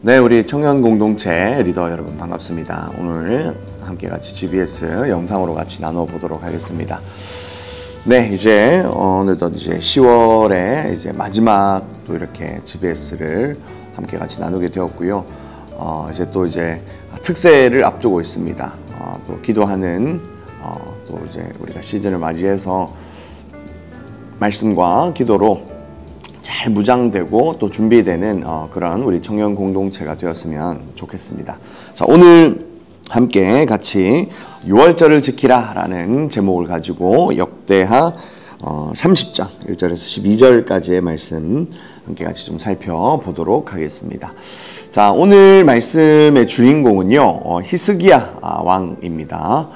네, 우리 청년 공동체 리더 여러분 반갑습니다. 오늘 함께 같이 GBS 영상으로 같이 나눠보도록 하겠습니다. 네, 이제 어느덧 이제 10월에 이제 마지막 또 이렇게 GBS를 함께 같이 나누게 되었고요. 이제 또 이제 특세를 앞두고 있습니다. 또 기도하는 또 이제 우리가 시즌을 맞이해서 말씀과 기도로 잘 무장되고 또 준비되는 그런 우리 청년 공동체가 되었으면 좋겠습니다. 자, 오늘 함께 같이 6월절을 지키라 라는 제목을 가지고 역대하 30장 1절에서 12절까지의 말씀 함께 같이 좀 살펴보도록 하겠습니다. 자, 오늘 말씀의 주인공은요, 히스기야 왕입니다.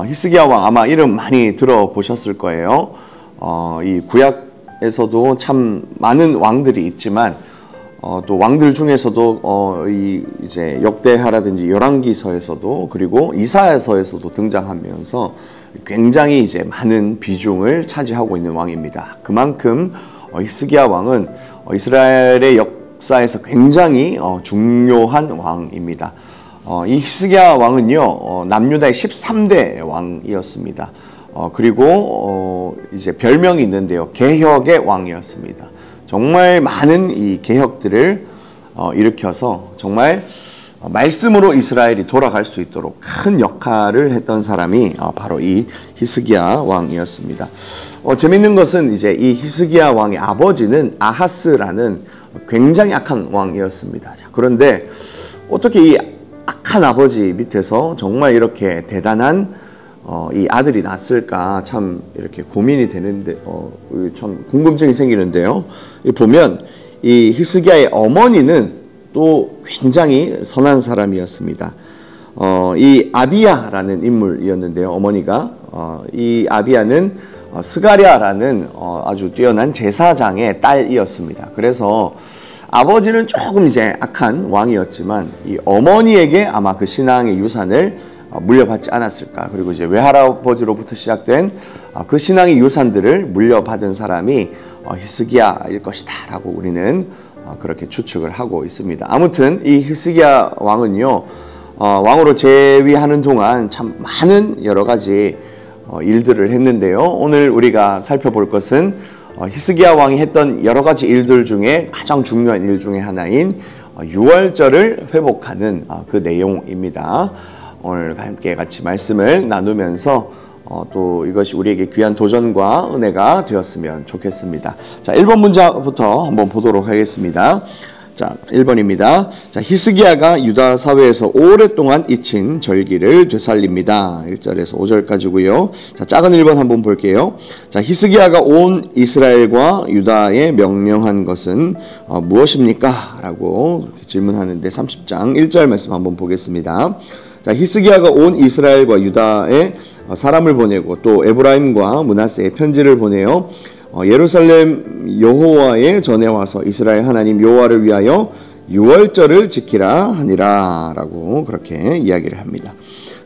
히스기야 왕 아마 이름 많이 들어보셨을 거예요. 이 구약에서도 참 많은 왕들이 있지만 또 왕들 중에서도 이제 역대하라든지 열왕기서에서도 그리고 이사야서에서도 등장하면서 굉장히 이제 많은 비중을 차지하고 있는 왕입니다. 그만큼 히스기야 왕은 이스라엘의 역사에서 굉장히 중요한 왕입니다. 이 히스기야 왕은요, 남유다의 13대 왕이었습니다. 그리고 이제 별명이 있는데요, 개혁의 왕이었습니다. 정말 많은 이 개혁들을 일으켜서 정말 말씀으로 이스라엘이 돌아갈 수 있도록 큰 역할을 했던 사람이 바로 이 히스기야 왕이었습니다. 재밌는 것은 이제 이 히스기야 왕의 아버지는 아하스라는 굉장히 악한 왕이었습니다. 자, 그런데 어떻게 이 악한 아버지 밑에서 정말 이렇게 대단한 이 아들이 났을까 참 이렇게 고민이 되는데 참 궁금증이 생기는데요. 보면 이 히스기야의 어머니는 또 굉장히 선한 사람이었습니다. 이 아비야라는 인물이었는데요. 어머니가 이 아비야는 스가랴라는 아주 뛰어난 제사장의 딸이었습니다. 그래서 아버지는 조금 이제 악한 왕이었지만 이 어머니에게 아마 그 신앙의 유산을 물려받지 않았을까. 그리고 이제 외할아버지로부터 시작된 그 신앙의 유산들을 물려받은 사람이 히스기야일 것이다 라고 우리는 그렇게 추측을 하고 있습니다. 아무튼 이 히스기야 왕은요, 왕으로 재위하는 동안 참 많은 여러 가지 일들을 했는데요. 오늘 우리가 살펴볼 것은 히스기야 왕이 했던 여러 가지 일들 중에 가장 중요한 일 중에 하나인 6월절을 회복하는 그 내용입니다. 오늘 함께 같이 말씀을 나누면서 또 이것이 우리에게 귀한 도전과 은혜가 되었으면 좋겠습니다. 자, 1번 문자부터 한번 보도록 하겠습니다. 자, 1번입니다. 자, 히스기야가 유다 사회에서 오랫동안 잊힌 절기를 되살립니다. 1절에서 5절까지고요. 자, 작은 1번 한번 볼게요. 자, 히스기야가 온 이스라엘과 유다에 명령한 것은 무엇입니까? 라고 질문하는데 30장 1절 말씀 한번 보겠습니다. 자, 히스기야가 온 이스라엘과 유다에 사람을 보내고 또 에브라임과 므낫세에 편지를 보내어 예루살렘 여호와에 전해와서 이스라엘 하나님 여호와를 위하여 6월절을 지키라 하니라 라고 그렇게 이야기를 합니다.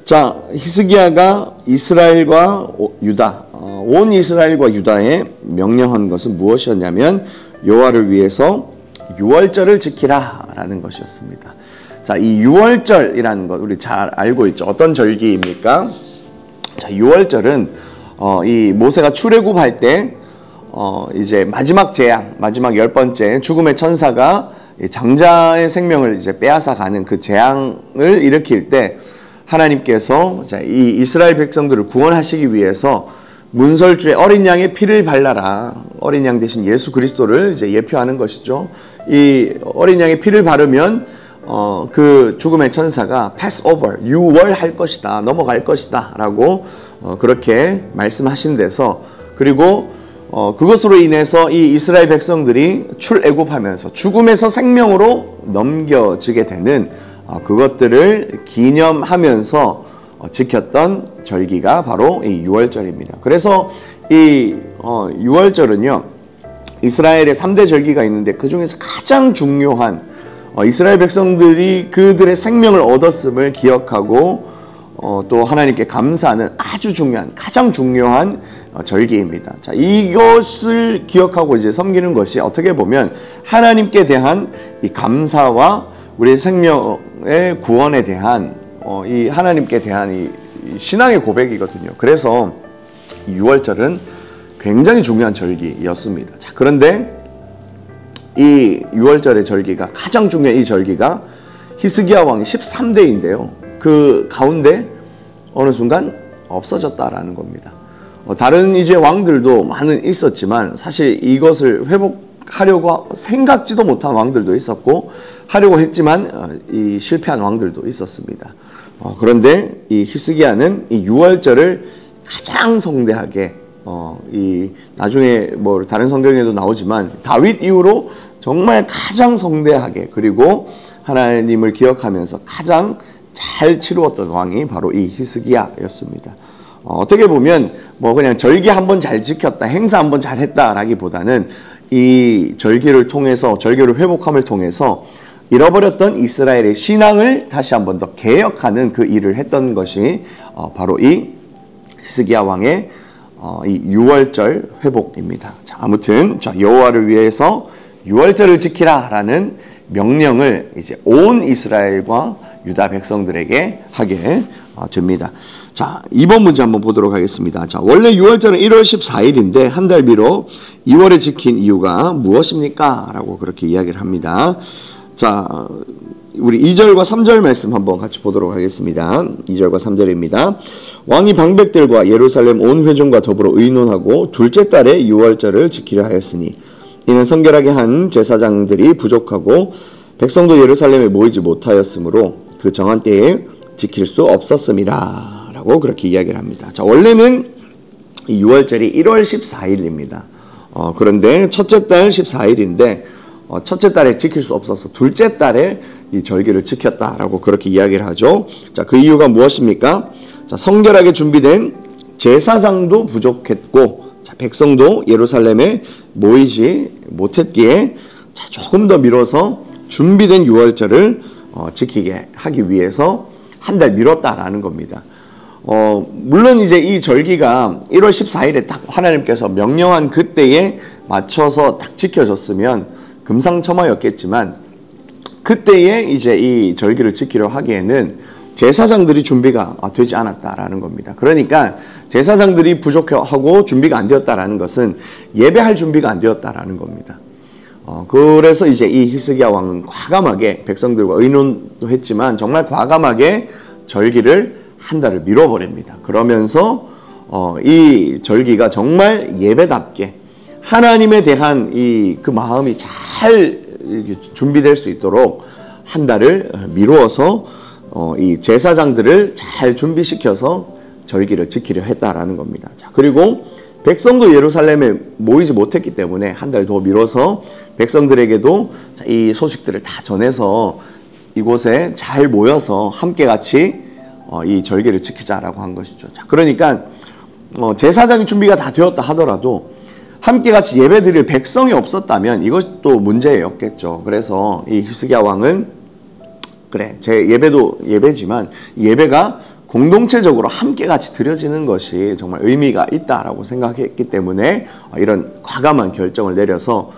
자, 히스기야가 이스라엘과 유다, 온 이스라엘과 유다에 명령한 것은 무엇이었냐면 여호와를 위해서 6월절을 지키라 라는 것이었습니다. 자, 이 6월절이라는 것 우리 잘 알고 있죠. 어떤 절기입니까? 자, 6월절은 이 모세가 출애굽할 때 이제 마지막 재앙, 마지막 10번째 죽음의 천사가 장자의 생명을 이제 빼앗아 가는 그 재앙을 일으킬 때 하나님께서 이 이스라엘 백성들을 구원하시기 위해서 문설주에 어린 양의 피를 발라라. 어린 양 대신 예수 그리스도를 이제 예표하는 것이죠. 이 어린 양의 피를 바르면 그 죽음의 천사가 pass over, 유월할 것이다, 넘어갈 것이다 라고 그렇게 말씀하신 데서, 그리고 그것으로 인해서 이 이스라엘 백성들이 출애굽하면서 죽음에서 생명으로 넘겨지게 되는 그것들을 기념하면서 지켰던 절기가 바로 이 6월절입니다. 그래서 이 6월절은요, 이스라엘의 3대 절기가 있는데 그 중에서 가장 중요한 이스라엘 백성들이 그들의 생명을 얻었음을 기억하고 또 하나님께 감사하는 아주 중요한, 가장 중요한 절기입니다. 자, 이것을 기억하고 이제 섬기는 것이 어떻게 보면 하나님께 대한 이 감사와 우리 생명의 구원에 대한 이 하나님께 대한 이 신앙의 고백이거든요. 그래서 이 유월절은 굉장히 중요한 절기였습니다. 자, 그런데 이 유월절의 절기가 가장 중요한 이 절기가 히스기야 왕이 13대인데요. 그 가운데 어느 순간 없어졌다라는 겁니다. 다른 이제 왕들도 많은 있었지만 사실 이것을 회복하려고 생각지도 못한 왕들도 있었고 하려고 했지만 이 실패한 왕들도 있었습니다. 그런데 이 히스기야는 이 유월절을 가장 성대하게 이 나중에 뭐 다른 성경에도 나오지만 다윗 이후로 정말 가장 성대하게 그리고 하나님을 기억하면서 가장 잘 치루었던 왕이 바로 이 히스기야였습니다. 어떻게 보면 뭐 그냥 절기 한번 잘 지켰다, 행사 한번 잘 했다라기보다는 이 절기를 통해서 절기를 회복함을 통해서 잃어버렸던 이스라엘의 신앙을 다시 한번 더 개혁하는 그 일을 했던 것이 바로 이 히스기야 왕의 이 유월절 회복입니다. 자, 아무튼 여호와를 위해서 유월절을 지키라라는 명령을 이제 온 이스라엘과 유다 백성들에게 하게 됩니다. 자, 2번 문제 한번 보도록 하겠습니다. 자, 원래 유월절은 1월 14일인데 한 달 미뤄 2월에 지킨 이유가 무엇입니까? 라고 그렇게 이야기를 합니다. 자, 우리 2절과 3절 말씀 한번 같이 보도록 하겠습니다. 2절과 3절입니다. 왕이 방백들과 예루살렘 온 회중과 더불어 의논하고 둘째 달에 유월절을 지키려 하였으니 이는 성결하게 한 제사장들이 부족하고 백성도 예루살렘에 모이지 못하였으므로 그 정한 때에 지킬 수 없었음이라 라고 그렇게 이야기를 합니다. 자, 원래는 이 유월절이 1월 14일입니다. 그런데 첫째 달 14일인데 첫째 달에 지킬 수 없어서 둘째 달에 이 절기를 지켰다라고 그렇게 이야기를 하죠. 자, 그 이유가 무엇입니까? 자, 성결하게 준비된 제사장도 부족했고 자, 백성도 예루살렘에 모이지 못했기에 자, 조금 더 미뤄서 준비된 유월절을 지키게 하기 위해서 한 달 미뤘다라는 겁니다. 물론 이제 이 절기가 1월 14일에 딱 하나님께서 명령한 그때에 맞춰서 딱 지켜졌으면 금상첨화였겠지만 그때에 이제 이 절기를 지키려 하기에는 제사장들이 준비가 되지 않았다라는 겁니다. 그러니까 제사장들이 부족하고 준비가 안 되었다라는 것은 예배할 준비가 안 되었다라는 겁니다. 그래서 이제 이 히스기야 왕은 과감하게 백성들과 의논도 했지만 정말 과감하게 절기를 한 달을 미뤄버립니다. 그러면서 이 절기가 정말 예배답게 하나님에 대한 그 마음이 잘 준비될 수 있도록 한 달을 미루어서 이 제사장들을 잘 준비시켜서 절기를 지키려 했다라는 겁니다. 자, 그리고 백성도 예루살렘에 모이지 못했기 때문에 한 달 더 미뤄서 백성들에게도 이 소식들을 다 전해서 이곳에 잘 모여서 함께 같이 이 절기를 지키자라고 한 것이죠. 자, 그러니까 제사장이 준비가 다 되었다 하더라도 함께 같이 예배드릴 백성이 없었다면 이것도 문제였겠죠. 그래서 이 히스기야 왕은 그래, 제 예배도 예배지만 예배가 공동체적으로 함께 같이 드려지는 것이 정말 의미가 있다라고 생각했기 때문에 이런 과감한 결정을 내려서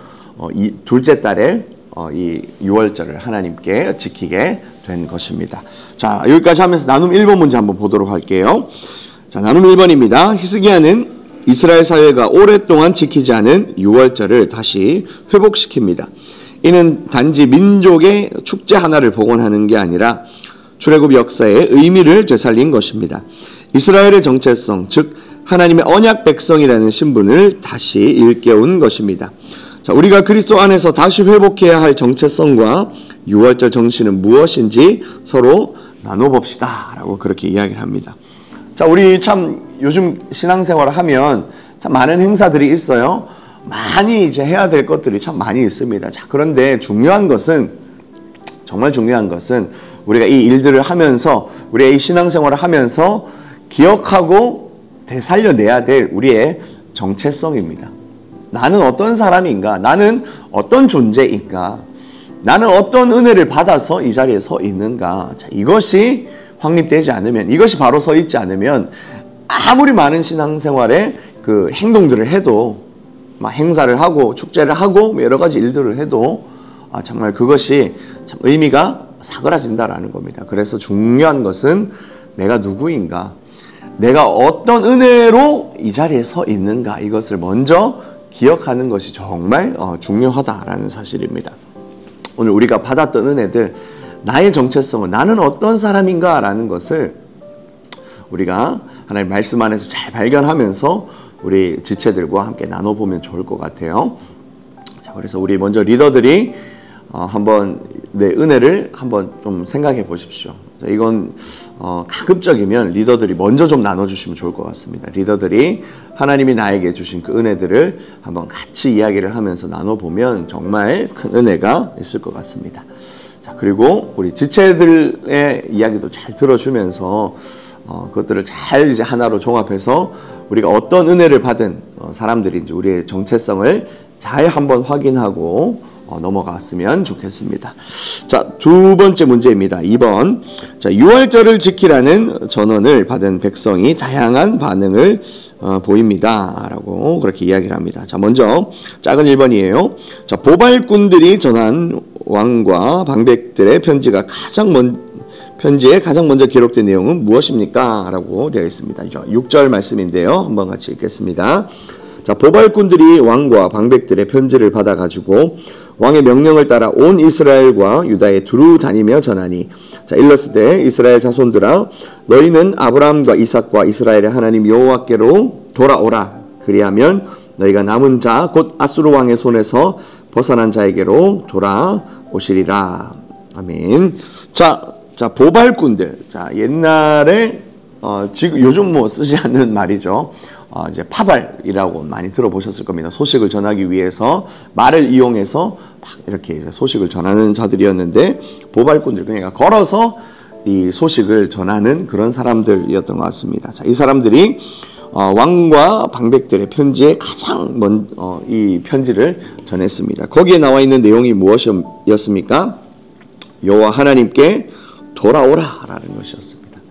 이 둘째 달에 이 유월절을 하나님께 지키게 된 것입니다. 자, 여기까지 하면서 나눔 1번 문제 한번 보도록 할게요. 자, 나눔 1번입니다. 히스기야는 이스라엘 사회가 오랫동안 지키지 않은 유월절을 다시 회복시킵니다. 이는 단지 민족의 축제 하나를 복원하는 게 아니라 출애굽 역사의 의미를 되살린 것입니다. 이스라엘의 정체성, 즉 하나님의 언약 백성이라는 신분을 다시 일깨운 것입니다. 자, 우리가 그리스도 안에서 다시 회복해야 할 정체성과 유월절 정신은 무엇인지 서로 나눠봅시다 라고 그렇게 이야기를 합니다. 자, 우리 참 요즘 신앙생활을 하면 참 많은 행사들이 있어요. 많이 이제 해야 될 것들이 참 많이 있습니다. 자, 그런데 중요한 것은, 정말 중요한 것은 우리가 이 일들을 하면서, 우리가 이 신앙생활을 하면서 기억하고 되살려내야 될 우리의 정체성입니다. 나는 어떤 사람인가? 나는 어떤 존재인가? 나는 어떤 은혜를 받아서 이 자리에 서 있는가? 자, 이것이 확립되지 않으면, 이것이 바로 서 있지 않으면 아무리 많은 신앙생활에 그 행동들을 해도, 막 행사를 하고 축제를 하고 여러 가지 일들을 해도 정말 그것이 참 의미가 사그라진다라는 겁니다. 그래서 중요한 것은 내가 누구인가, 내가 어떤 은혜로 이 자리에 서 있는가, 이것을 먼저 기억하는 것이 정말 중요하다라는 사실입니다. 오늘 우리가 받았던 은혜들, 나의 정체성은, 나는 어떤 사람인가 라는 것을 우리가 하나님 말씀 안에서 잘 발견하면서 우리 지체들과 함께 나눠보면 좋을 것 같아요. 자, 그래서 우리 먼저 리더들이 한번 내 은혜를 한번 좀 생각해 보십시오. 자, 이건 가급적이면 리더들이 먼저 좀 나눠주시면 좋을 것 같습니다. 리더들이 하나님이 나에게 주신 그 은혜들을 한번 같이 이야기를 하면서 나눠보면 정말 큰 은혜가 있을 것 같습니다. 자, 그리고 우리 지체들의 이야기도 잘 들어주면서 그것들을 잘 이제 하나로 종합해서 우리가 어떤 은혜를 받은 사람들인지 우리의 정체성을 잘 한번 확인하고 넘어갔으면 좋겠습니다. 자, 두 번째 문제입니다. 2번. 자, 유월절을 지키라는 전언을 받은 백성이 다양한 반응을 보입니다. 라고 그렇게 이야기를 합니다. 자, 먼저 작은 1번이에요. 자, 보발꾼들이 전한 왕과 방백들의 편지에 가장 먼저 기록된 내용은 무엇입니까? 라고 되어 있습니다. 6절 말씀인데요. 한번 같이 읽겠습니다. 자, 보발꾼들이 왕과 방백들의 편지를 받아가지고 왕의 명령을 따라 온 이스라엘과 유다에 두루 다니며 전하니, 자, 일렀으되 이스라엘 자손들아, 너희는 아브라함과 이삭과 이스라엘의 하나님 여호와께로 돌아오라. 그리하면 너희가 남은 자 곧 아수르 왕의 손에서 벗어난 자에게로 돌아오시리라. 아멘. 자, 보발꾼들. 자, 옛날에 지금 요즘 뭐 쓰지 않는 말이죠. 이제 파발이라고 많이 들어보셨을 겁니다. 소식을 전하기 위해서 말을 이용해서 막 이렇게 소식을 전하는 자들이었는데, 보발꾼들, 그러니까 걸어서 이 소식을 전하는 그런 사람들이었던 것 같습니다. 자, 이 사람들이 왕과 방백들의 편지에 가장 먼저 이 편지를 전했습니다. 거기에 나와 있는 내용이 무엇이었습니까? 여호와 하나님께 돌아오라라는 것이었습니다.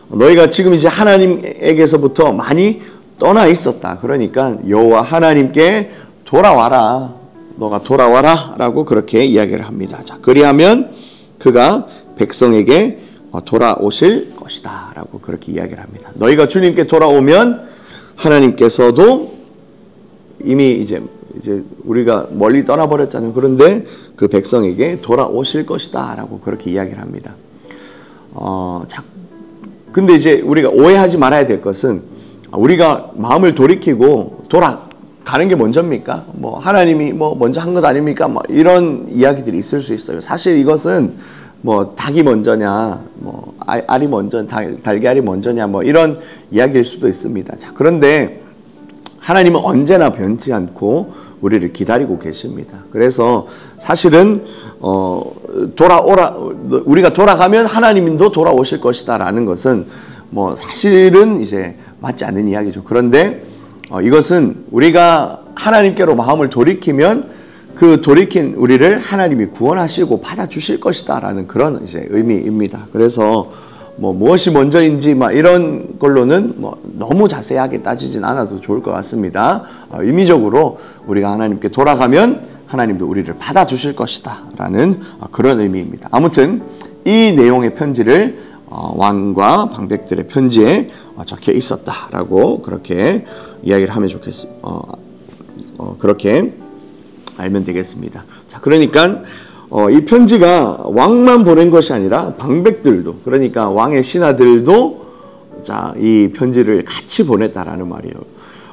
너희가 지금 이제 하나님에게서부터 많이 떠나 있었다. 그러니까 여호와 하나님께 돌아와라. 너가 돌아와라라고 그렇게 이야기를 합니다. 자, 그리하면 그가 백성에게 돌아오실 것이다라고 그렇게 이야기를 합니다. 너희가 주님께 돌아오면 하나님께서도 이미 이제 우리가 멀리 떠나버렸잖아요. 그런데 그 백성에게 돌아오실 것이다라고 그렇게 이야기를 합니다. 근데 이제 우리가 오해하지 말아야 될 것은, 우리가 마음을 돌이키고 돌아가는 게 먼저입니까? 뭐 하나님이 뭐 먼저 한 것 아닙니까? 뭐 이런 이야기들이 있을 수 있어요. 사실 이것은 뭐 닭이 먼저냐, 뭐 알이 먼저, 달걀이 먼저냐, 뭐 이런 이야기일 수도 있습니다. 자, 그런데 하나님은 언제나 변치 않고 우리를 기다리고 계십니다. 그래서 사실은 우리가 돌아가면 하나님도 돌아오실 것이다라는 것은 뭐 사실은 이제 맞지 않는 이야기죠. 그런데 이것은 우리가 하나님께로 마음을 돌이키면 그 돌이킨 우리를 하나님이 구원하시고 받아주실 것이다라는 그런 이제 의미입니다. 그래서 뭐 무엇이 먼저인지 막 이런 걸로는 뭐 너무 자세하게 따지진 않아도 좋을 것 같습니다. 의미적으로 우리가 하나님께 돌아가면 하나님도 우리를 받아주실 것이다라는 그런 의미입니다. 아무튼 이 내용의 편지를 왕과 방백들의 편지에 적혀 있었다라고 그렇게 이야기를 하면 좋겠습니다. 그렇게 알면 되겠습니다. 자, 그러니까 이 편지가 왕만 보낸 것이 아니라 방백들도, 그러니까 왕의 신하들도 자, 이 편지를 같이 보냈다라는 말이에요.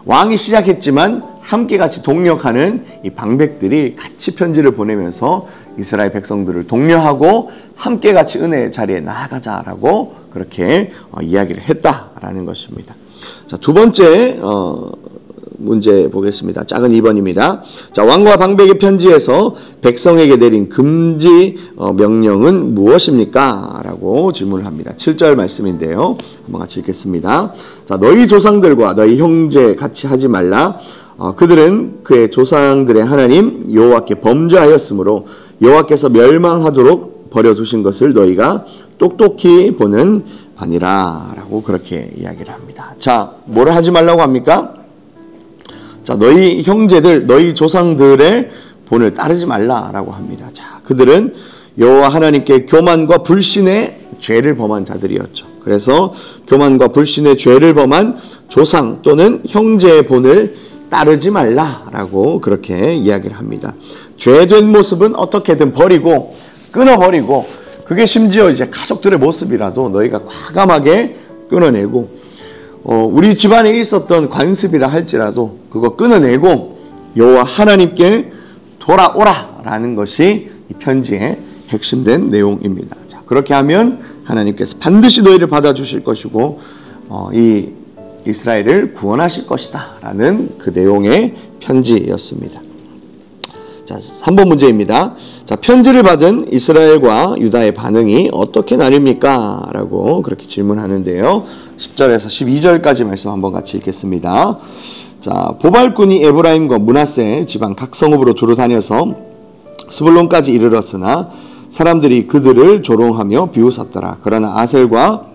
왕이 시작했지만 함께 같이 동력하는 이 방백들이 같이 편지를 보내면서 이스라엘 백성들을 독려하고 함께 같이 은혜의 자리에 나아가자라고 그렇게 이야기를 했다라는 것입니다. 자, 두 번째 문제 보겠습니다. 작은 2번입니다. 자, 왕과 방백의 편지에서 백성에게 내린 금지 명령은 무엇입니까? 라고 질문을 합니다. 7절 말씀인데요. 한번 같이 읽겠습니다. 자, 너희 조상들과 너희 형제 같이 하지 말라. 그들은 그의 조상들의 하나님 여호와께 범죄하였으므로 여호와께서 멸망하도록 버려두신 것을 너희가 똑똑히 보는 바니라. 라고 그렇게 이야기를 합니다. 자, 뭐를 하지 말라고 합니까? 자, 너희 형제들, 너희 조상들의 본을 따르지 말라라고 합니다. 자, 그들은 여호와 하나님께 교만과 불신의 죄를 범한 자들이었죠. 그래서 교만과 불신의 죄를 범한 조상 또는 형제의 본을 따르지 말라라고 그렇게 이야기를 합니다. 죄된 모습은 어떻게든 버리고 끊어버리고, 그게 심지어 이제 가족들의 모습이라도 너희가 과감하게 끊어내고, 우리 집안에 있었던 관습이라 할지라도 그거 끊어내고 여호와 하나님께 돌아오라라는 것이 이 편지의 핵심된 내용입니다. 자, 그렇게 하면 하나님께서 반드시 너희를 받아주실 것이고 이 이스라엘을 구원하실 것이다 라는 그 내용의 편지였습니다. 자, 3번 문제입니다. 자, 편지를 받은 이스라엘과 유다의 반응이 어떻게 나뉩니까? 라고 그렇게 질문하는데요. 10절에서 12절까지 말씀 한번 같이 읽겠습니다. 자, 보발꾼이 에브라임과 므낫세 지방 각 성읍으로 두루 다녀서 스불론까지 이르렀으나 사람들이 그들을 조롱하며 비웃었더라. 그러나 아셀과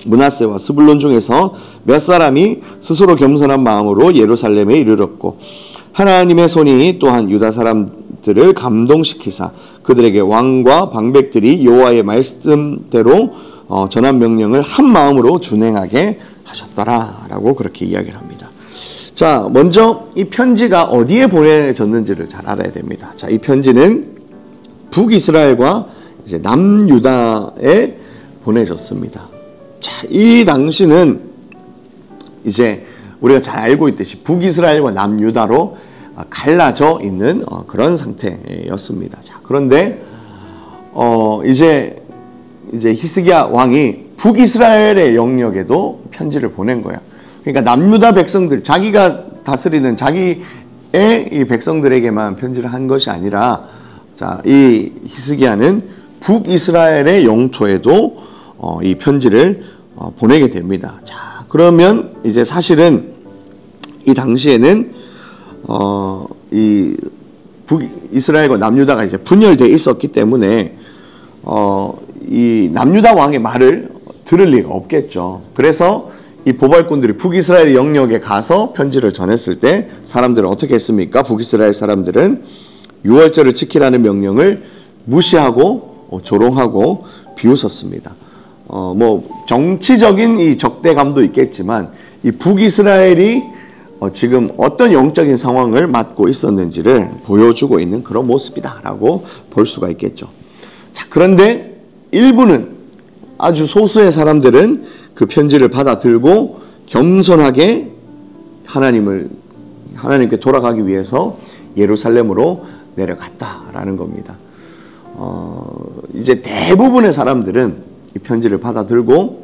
므낫세와 스불론 중에서 몇 사람이 스스로 겸손한 마음으로 예루살렘에 이르렀고, 하나님의 손이 또한 유다 사람들을 감동시키사 그들에게 왕과 방백들이 여호와의 말씀대로 전한 명령을 한 마음으로 준행하게 하셨더라라고 그렇게 이야기를 합니다. 자, 먼저 이 편지가 어디에 보내졌는지를 잘 알아야 됩니다. 자, 이 편지는 북이스라엘과 이제 남유다에 보내졌습니다. 자, 이 당시는 이제 우리가 잘 알고 있듯이 북이스라엘과 남유다로 갈라져 있는 그런 상태였습니다. 자, 그런데 이제 히스기야 왕이 북이스라엘의 영역에도 편지를 보낸 거야. 그러니까 남유다 백성들, 자기가 다스리는 자기의 이 백성들에게만 편지를 한 것이 아니라, 자, 이 히스기야는 북이스라엘의 영토에도 이 편지를 보내게 됩니다. 자, 그러면 이제 사실은 이 당시에는 이 북이스라엘과 남유다가 이제 분열되어 있었기 때문에 이 남유다 왕의 말을 들을 리가 없겠죠. 그래서 이 보발꾼들이 북이스라엘 영역에 가서 편지를 전했을 때 사람들은 어떻게 했습니까? 북이스라엘 사람들은 유월절을 지키라는 명령을 무시하고 조롱하고 비웃었습니다. 뭐 정치적인 이 적대감도 있겠지만 이 북이스라엘이 지금 어떤 영적인 상황을 맞고 있었는지를 보여주고 있는 그런 모습이다라고 볼 수가 있겠죠. 자, 그런데 일부는, 아주 소수의 사람들은 그 편지를 받아들고 겸손하게 하나님께 돌아가기 위해서 예루살렘으로 내려갔다라는 겁니다. 이제 대부분의 사람들은 이 편지를 받아들고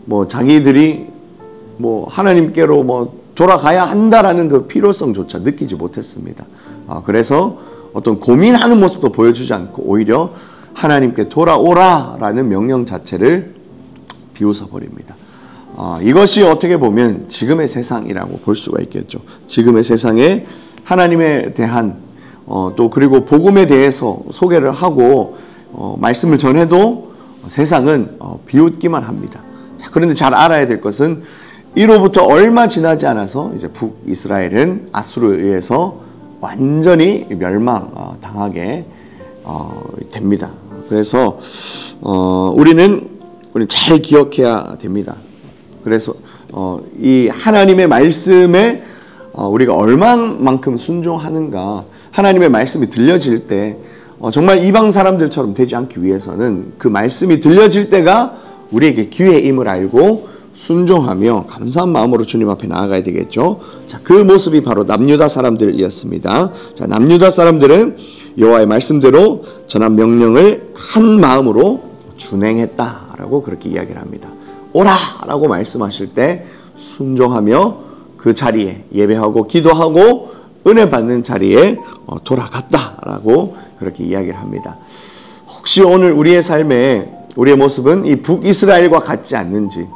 뭐 자기들이 뭐 하나님께로 뭐 돌아가야 한다라는 그 필요성조차 느끼지 못했습니다. 그래서 어떤 고민하는 모습도 보여주지 않고 오히려 하나님께 돌아오라라는 명령 자체를 비웃어 버립니다. 이것이 어떻게 보면 지금의 세상이라고 볼 수가 있겠죠. 지금의 세상에 하나님에 대한 또 그리고 복음에 대해서 소개를 하고 말씀을 전해도 세상은 비웃기만 합니다. 자, 그런데 잘 알아야 될 것은 이로부터 얼마 지나지 않아서 이제 북이스라엘은 아수르에 의해서 완전히 멸망당하게 됩니다. 그래서 우리는 잘 기억해야 됩니다. 그래서 이 하나님의 말씀에 우리가 얼마만큼 순종하는가, 하나님의 말씀이 들려질 때 정말 이방 사람들처럼 되지 않기 위해서는 그 말씀이 들려질 때가 우리에게 기회임을 알고 순종하며 감사한 마음으로 주님 앞에 나아가야 되겠죠. 자, 그 모습이 바로 남유다 사람들이었습니다. 자, 남유다 사람들은 여호와의 말씀대로 전한 명령을 한 마음으로 준행했다라고 그렇게 이야기를 합니다. 오라라고 말씀하실 때 순종하며 그 자리에 예배하고 기도하고 은혜 받는 자리에 돌아갔다라고 그렇게 이야기를 합니다. 혹시 오늘 우리의 삶에 우리의 모습은 이 북이스라엘과 같지 않는지,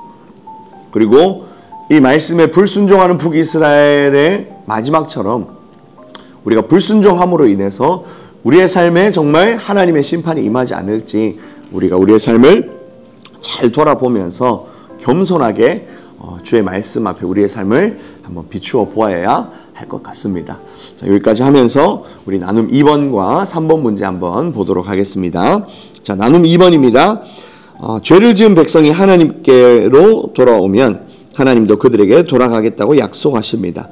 그리고 이 말씀에 불순종하는 북이스라엘의 마지막처럼 우리가 불순종함으로 인해서 우리의 삶에 정말 하나님의 심판이 임하지 않을지 우리가 우리의 삶을 잘 돌아보면서 겸손하게 주의 말씀 앞에 우리의 삶을 한번 비추어 보아야 할 것 같습니다. 자, 여기까지 하면서 우리 나눔 2번과 3번 문제 한번 보도록 하겠습니다. 자, 나눔 2번입니다. 죄를 지은 백성이 하나님께로 돌아오면 하나님도 그들에게 돌아가겠다고 약속하십니다.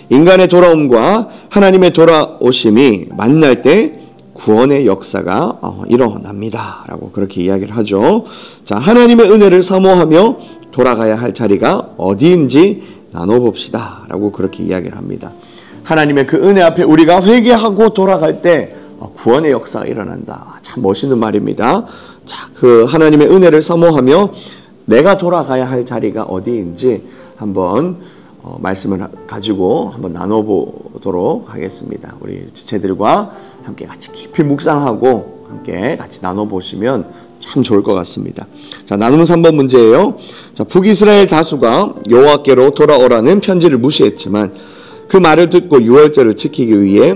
인간의 돌아옴과 하나님의 돌아오심이 만날 때 구원의 역사가 일어납니다. 라고 그렇게 이야기를 하죠. 자, 하나님의 은혜를 사모하며 돌아가야 할 자리가 어디인지 나눠봅시다. 라고 그렇게 이야기를 합니다. 하나님의 그 은혜 앞에 우리가 회개하고 돌아갈 때 구원의 역사가 일어난다. 참 멋있는 말입니다. 자, 그 하나님의 은혜를 사모하며 내가 돌아가야 할 자리가 어디인지 한번 말씀을 가지고 한번 나눠보도록 하겠습니다. 우리 지체들과 함께 같이 깊이 묵상하고 함께 같이 나눠보시면 참 좋을 것 같습니다. 자, 나눔 3번 문제예요. 자, 북이스라엘 다수가 여호와께로 돌아오라는 편지를 무시했지만 그 말을 듣고 유월절을 지키기 위해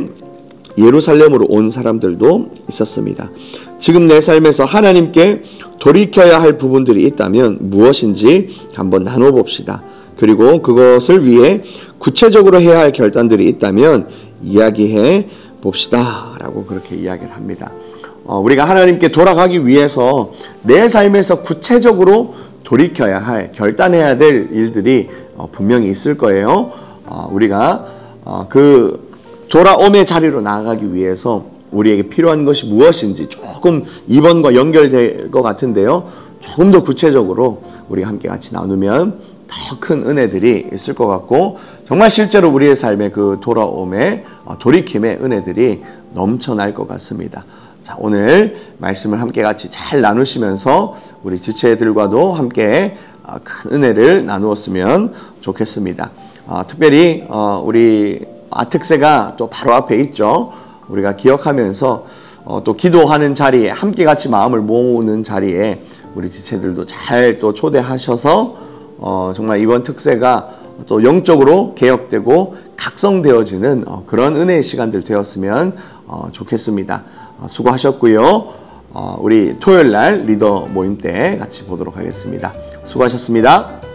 예루살렘으로 온 사람들도 있었습니다. 지금 내 삶에서 하나님께 돌이켜야 할 부분들이 있다면 무엇인지 한번 나눠봅시다. 그리고 그것을 위해 구체적으로 해야 할 결단들이 있다면 이야기해 봅시다. 라고 그렇게 이야기를 합니다. 우리가 하나님께 돌아가기 위해서 내 삶에서 구체적으로 돌이켜야 할, 결단해야 될 일들이 분명히 있을 거예요. 우리가 그 돌아옴의 자리로 나아가기 위해서 우리에게 필요한 것이 무엇인지 조금 2번과 연결될 것 같은데요. 조금 더 구체적으로 우리 함께 같이 나누면 더 큰 은혜들이 있을 것 같고 정말 실제로 우리의 삶의 그 돌아옴의 돌이킴의 은혜들이 넘쳐날 것 같습니다. 자, 오늘 말씀을 함께 같이 잘 나누시면서 우리 지체들과도 함께 큰 은혜를 나누었으면 좋겠습니다. 특별히 우리 아특세가 또 바로 앞에 있죠. 우리가 기억하면서 또 기도하는 자리에 함께 같이 마음을 모으는 자리에 우리 지체들도 잘 또 초대하셔서 정말 이번 특세가 또 영적으로 개혁되고 각성되어지는 그런 은혜의 시간들 되었으면 좋겠습니다. 수고하셨고요. 우리 토요일 날 리더 모임 때 같이 보도록 하겠습니다. 수고하셨습니다.